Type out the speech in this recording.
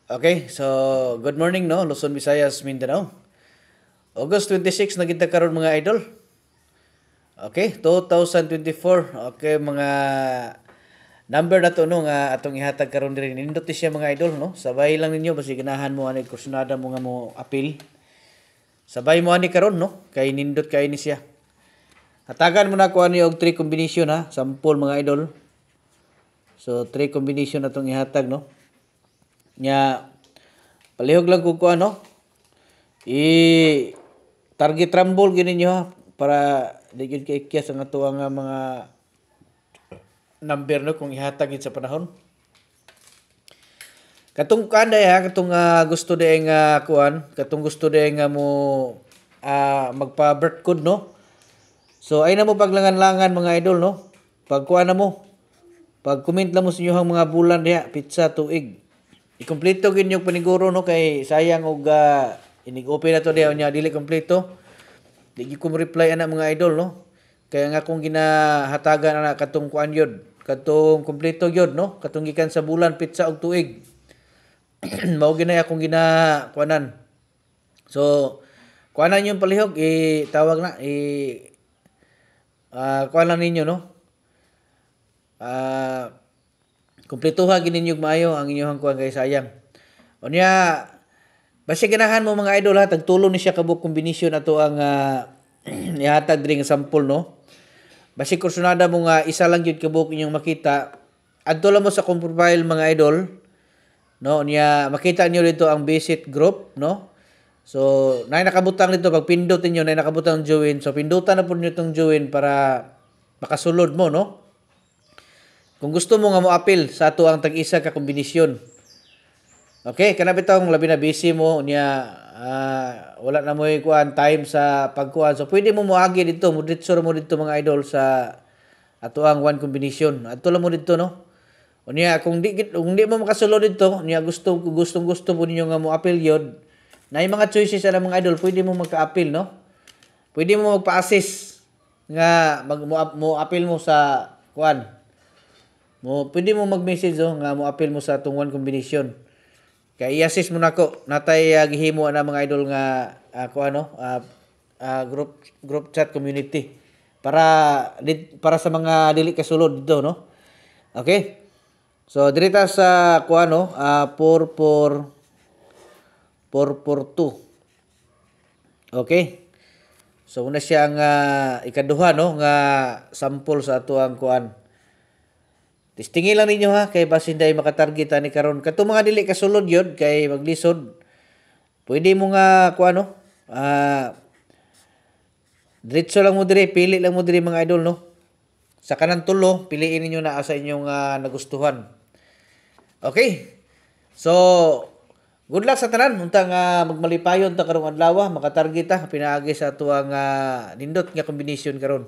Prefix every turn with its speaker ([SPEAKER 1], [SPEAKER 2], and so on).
[SPEAKER 1] Okay, so good morning no, Luzon, Visayas, Mindanao. August 26 na kita karon mga idol. Okay, 2024. Okay, mga number na to no nga atong ihatag karon diri. Nindot siya mga idol no. Sabay lang ninyo basi ganahan mo ani kursunada mo nga mo apil. Sabay mo ani karon no, kay nindot kay ni siya. Hatagan mo na ko ani og 3 combination ha, sample mga idol. So 3 combination atong ihatag no. Nya palihog lang ko ano target rumble gini nyo ha, para di gyud kay kiyas ang ato nga mga number no kung ihatag sa panahon. Katong kanday ha, katong gusto day nga kuan, katong gusto day nga mo magpa birth code no. So ay na mo paglangan-langan mga idol no. Pag kuan na mo, pag comment lang mo sa inyong mga bulan diha, pizza, tuig. I-kompleto gid yung paniguro no kay sayang og inig-open na to diha nya dili kompleto. Di ko reply ana mga idol no. Kaya nga akong ginahatagan ana katong kuan yod, katong kompleto yod no, katong gikan sa bulan, pizza og tuig. Mao ginay akong kuanan. So kuanan yung palihog tawag na kuan lang ninyo no. Kumpletuha gid ninyo maayo ang inyong kuan kay sayang. Unya basi ganahan mo mga idol ha, tagtulo ni siya kabuk kombinasyon ato ang ihatag diri nga sample no. Basi kursunada mo nga isa lang gyud kabuk inyong makita. Adto lang mo sa akong profile mga idol no, unya makita niyo dito ang visit group no. So nay nakabutang dito pag pindot niyo nay nakabutang join. So pindutan na pud niyo tong join para makasulod mo no. Kung gusto mo nga mo appeal sa ato ang tag-isa ka kombinasyon. Okay, kana bitaw labi na busy mo niya wala na mo kuan time sa pagkuan. So pwede mo moagi dito, mo dito mga idol sa ato ang one combination. Ato lang mo dito no. Unya kung di mo makasulod dito, niya gusto mo ninyo nga mo appeal yod. Nay mga choices sa mga idol, pwede mo magka-appeal no. Pwede mo magpa-assist nga mo appeal mo sa kuan. Pwede mo mag-message nga mo appeal mo sa atong one combination. Kaya i-assist mo nako. Natay gihimo ana mga idol nga group chat community para sa mga dili kasulod dito no. Okay? So dirita sa 442. Okay? So una siya ang ikaduha no nga sample sa ato ang kuan. Testingin lang ninyo ha, kay basin day makatarget ani karon. Kato mga dili kasulod yod kay maglisod. Pwede mo nga diretso lang mo diri, pili lang mo diri mga idol no. Sa kanang tulo, piliin ninyo na sa inyong nagustuhan. Okay. So, good luck sa tanan. Unta nga magmalipayon ta karong adlaw, makatarget ta pinaagi sa tuang nindot nga kombinasyon karon.